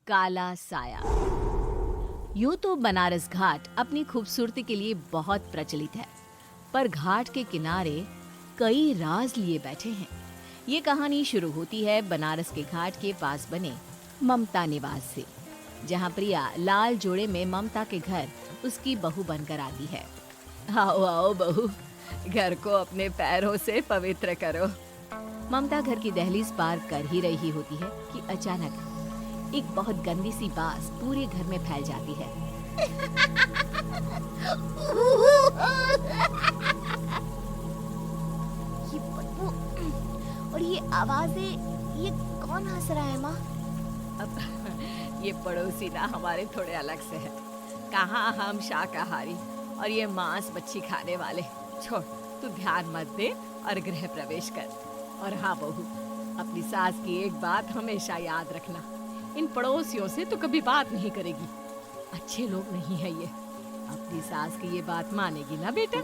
काला साया। यूं तो बनारस घाट अपनी खूबसूरती के लिए बहुत प्रचलित है, पर घाट के किनारे कई राज लिए बैठे हैं। ये कहानी शुरू होती है बनारस के घाट के पास बने ममता निवास से, जहां प्रिया लाल जोड़े में ममता के घर उसकी बहू बनकर आती है। आओ आओ बहू, घर को अपने पैरों से पवित्र करो। ममता घर की दहलीज पार कर ही रही होती है कि अचानक एक बहुत गंदी सी बास पूरे घर में फैल जाती है। ये बदबू और ये आवाजें, ये कौन हंस रहा है माँ? अब ये पड़ोसी ना हमारे थोड़े अलग से है। कहाँ हम शाकाहारी और ये मांस मच्छी खाने वाले। छोड़, तू ध्यान मत दे और गृह प्रवेश कर। और हाँ बहू, अपनी सास की एक बात हमेशा याद रखना, इन पड़ोसियों से तो कभी बात नहीं करेगी। अच्छे लोग नहीं है ये। अपनी सास की ये बात मानेगी ना बेटा?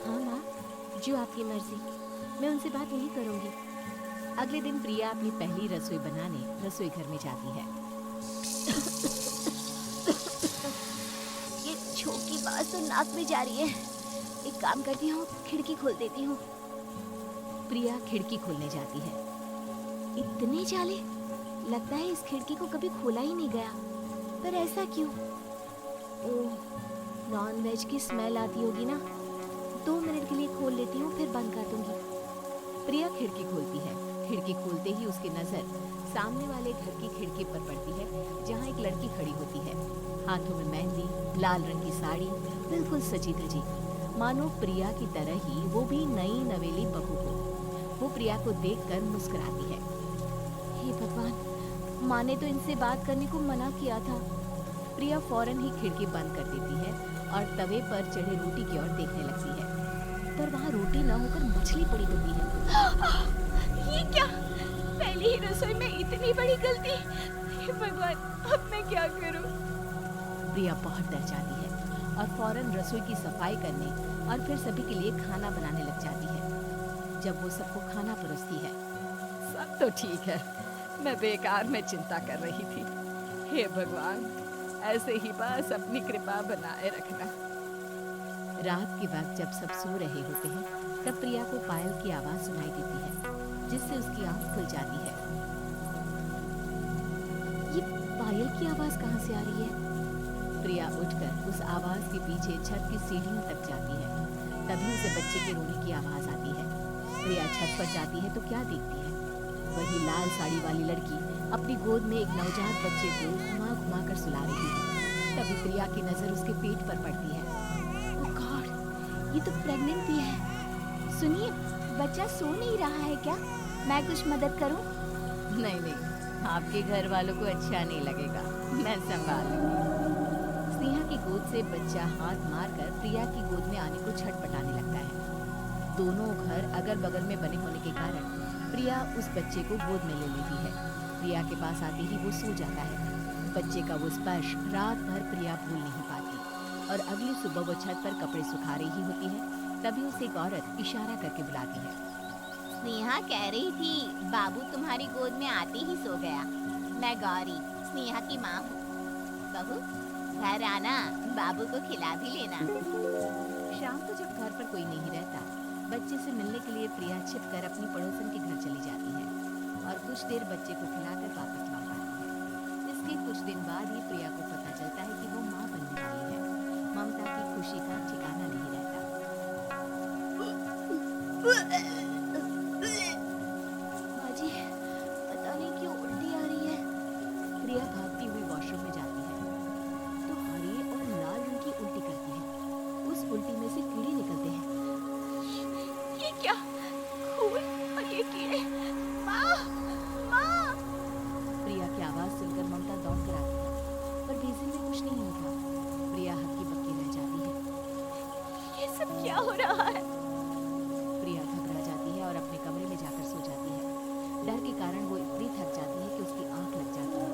हाँ माँ, जो आपकी मर्जी, मैं उनसे बात नहीं करूँगी। अगले दिन प्रिया अपनी पहली रसोई बनाने रसोई घर में जाती है। ये छोक की बात तो नाक में जा रही है। एक काम करती हूँ, खिड़की खोल देती हूँ। प्रिया खिड़की खोलने जाती है। इतने जाले, लगता है इस खिड़की को कभी खोला ही नहीं गया। पर ऐसा क्यों? ओह, नॉन वेज की स्मेल आती होगी ना। 2 मिनट के लिए खोल लेती हूँ, फिर बंद कर दूंगी। प्रिया खिड़की खोलती है। खिड़की खोलते ही उसकी नजर सामने वाले घर की खिड़की पर पड़ती है, जहाँ एक लड़की खड़ी होती है। हाथों में मेहंदी, लाल रंग की साड़ी, बिल्कुल सजी धजी, मानो प्रिया की तरह ही वो भी नई नवेली बहू हो। वो प्रिया को देखकर मुस्कुराती है। हे भगवान, माँ ने तो इनसे बात करने को मना किया था। प्रिया फौरन ही खिड़की बंद कर देती है और तवे पर चढ़े रोटी की ओर देखने लगती है, पर वहाँ रोटी न होकर मछली पड़ी होती है। ये क्या? पहली ही रसोई में इतनी बड़ी गलती। हे भगवान, अब मैं क्या करूं? प्रिया बहुत डर जाती है और फौरन रसोई की सफाई करने और फिर सभी के लिए खाना बनाने लग जाती है। जब वो सबको खाना परोसती है, सब तो ठीक है, मैं बेकार में चिंता कर रही थी। हे भगवान, ऐसे ही बस अपनी कृपा बनाए रखना। रात के वक्त जब सब सो रहे होते हैं, तब प्रिया को पायल की आवाज सुनाई देती है, जिससे उसकी आंख खुल जाती है। ये पायल की आवाज कहाँ से आ रही है? प्रिया उठकर उस आवाज के पीछे छत की सीढ़ियों तक जाती है। तभी उसे बच्चे के रोने की आवाज आती है। प्रिया छत पर जाती है तो क्या देखती है? वही लाल साड़ी वाली लड़की अपनी गोद में एक नवजात बच्चे को घुमा घुमा कर सुला रही है। तभी प्रिया की नजर उसके पेट पर पड़ती है। ओह गॉड, ये तो प्रेग्नेंट भी है। सुनिए, बच्चा सो नहीं रहा है क्या? मैं कुछ मदद करूं? नहीं नहीं, आपके घर वालों को अच्छा नहीं लगेगा, मैं संभाल लूंगी। स्नेहा की गोद से बच्चा हाथ मारकर प्रिया की गोद में आने को छटपटाने लगता है। दोनों घर अगल बगल में बने होने के कारण प्रिया उस बच्चे को गोद में ले लेती है। प्रिया के पास आते ही वो सो जाता है। बच्चे का वो स्पर्श रात भर प्रिया भूल नहीं पाती और अगली सुबह वो छत पर कपड़े सुखा रही होती है। तभी उसे एक औरत इशारा करके बुलाती है। स्नेहा कह रही थी बाबू तुम्हारी गोद में आते ही सो गया। मैं गौरी, स्नेहा की माँ हूँ। बहू, घर आना, बाबू को खिला भी लेना। शाम को जब घर पर कोई नहीं रहता, बच्चे से मिलने के लिए प्रिया छिपकर अपनी पड़ोसन के घर चली जाती है और कुछ देर बच्चे को खिलाकर वापस लौट आती है। इसके कुछ दिन बाद ही प्रिया को पता चलता है कि वो माँ बनने वाली है। ममता की खुशी का ठिकाना नहीं रहता। माँ जी, पता नहीं क्यों उल्टी आ रही है। प्रिया भागती हुई वॉशरूम में जाती है तो हरे और लाल रंग की उल्टी करती है। उस उल्टी में से कीड़े निकलते हैं। ये क्या? खून और ये कीड़े! माँ! माँ! प्रिया की आवाज सुनकर ममता दौड़ कर आती है, पर बेसिन में कुछ नहीं होता। प्रिया हक्की बक्की रह जाती है। ये सब क्या हो रहा है? प्रिया घबरा जाती है और अपने कमरे में जाकर सो जाती है। डर के कारण वो इतनी थक जाती है कि उसकी आंख लग जाती है।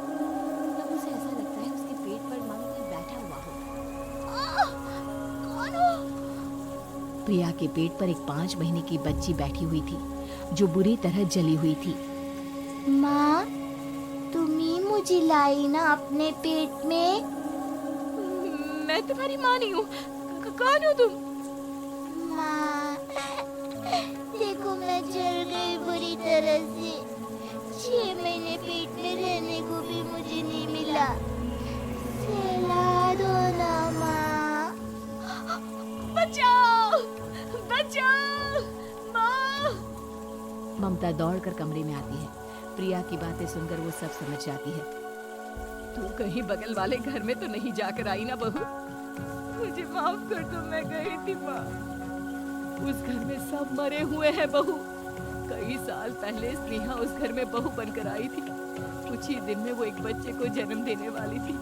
तब उसे ऐसा लगता है उसके पेट पर मानो कोई बैठा हुआ हो। कौन हो? प्रिया के पेट पर एक 5 महीने की बच्ची बैठी हुई थी, जो बुरी तरह जली हुई थी। माँ, तुम ही मुझे लाई ना अपने पेट में। मैं तुम्हारी माँ नहीं हूँ। कौन हो तुम? माँ, देखो मैं जल गई बुरी तरह से। 6 महीने पेट में रहने को भी मुझे नहीं मिला। सहला दो ना माँ। बचाओ, बचाओ, माँ। ममता दौड़कर कमरे में आती है। प्रिया की बातें सुनकर वो सब समझ जाती है। तू कहीं बगल वाले घर में तो नहीं जाकर आई ना बहू? मुझे माफ कर दो, मैं गई थी माँ। उस घर में सब मरे हुए हैं बहू। कई साल पहले स्नेहा उस घर में बहू बनकर आई थी। कुछ ही दिन में वो एक बच्चे को जन्म देने वाली थी।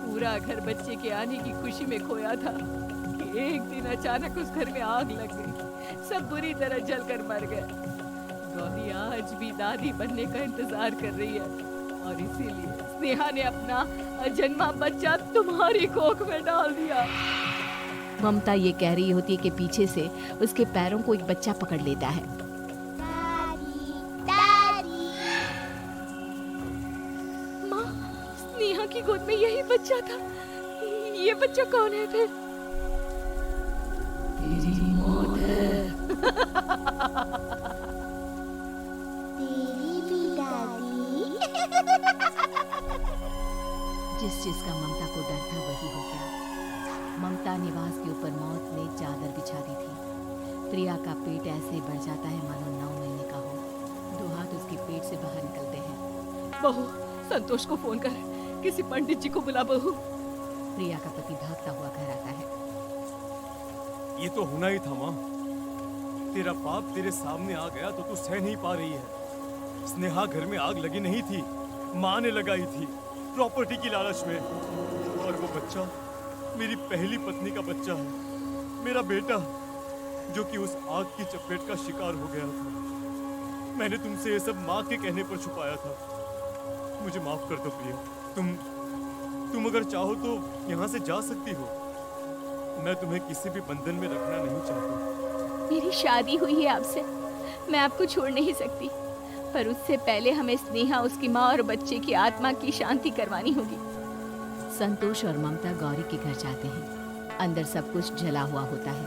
पूरा घर बच्चे के आने की खुशी में खोया था कि एक दिन अचानक उस घर में आग लग गई। सब बुरी तरह जलकर मर गए। गौरी आज भी दादी बनने का इंतजार कर रही है और इसीलिए स्नेहा ने अपना अजन्मा बच्चा तुम्हारी कोख में डाल दिया। ममता ये कह रही होती है कि पीछे से उसके पैरों को एक बच्चा पकड़ लेता है। दादी, दादी। माँ, स्नेहा की गोद में यही बच्चा था। ये बच्चा कौन है फिर? तेरी मौत है। तेरी भी दादी। जिस चीज का ममता को डर था वही हो गया। ममता निवास के ऊपर मौत ने चादर बिछा दी थी। प्रिया का पेट ऐसे बढ़ जाता है मानो 9 महीने का हो। 2 हाथ उसके पेट से बाहर निकलते हैं। बहू, संतोष को फोन कर, किसी पंडित जी को बुला बहू। प्रिया का पति भागता हुआ घर आता है। ये तो होना ही था माँ। तेरा बाप तेरे सामने आ गया तो तू सह नहीं पा रही है। स्नेहा घर में आग लगी नहीं थी, माँ ने लगाई थी प्रॉपर्टी की लालच में। और वो बच्चा मेरी पहली पत्नी का बच्चा है, मेरा बेटा, जो कि उस आग की चपेट का शिकार हो गया था। मैंने तुमसे ये सब माँ के कहने पर छुपाया था। मुझे माफ कर दो प्रिया। तुम अगर चाहो तो यहाँ से जा सकती हो। मैं तुम्हें किसी भी बंधन में रखना नहीं चाहता। मेरी शादी हुई है आपसे, मैं आपको छोड़ नहीं सकती, पर उससे पहले हमें स्नेहा, उसकी माँ और बच्चे की आत्मा की शांति करवानी होगी। संतोष और ममता गौरी के घर जाते हैं। अंदर सब कुछ जला हुआ होता है।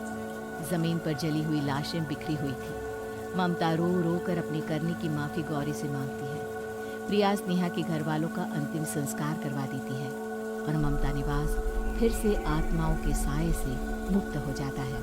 जमीन पर जली हुई लाशें बिखरी हुई थी। ममता रो रो कर अपनी करने की माफी गौरी से मांगती है। प्रिया स्नेहा के घर वालों का अंतिम संस्कार करवा देती है और ममता निवास फिर से आत्माओं के साए से मुक्त हो जाता है।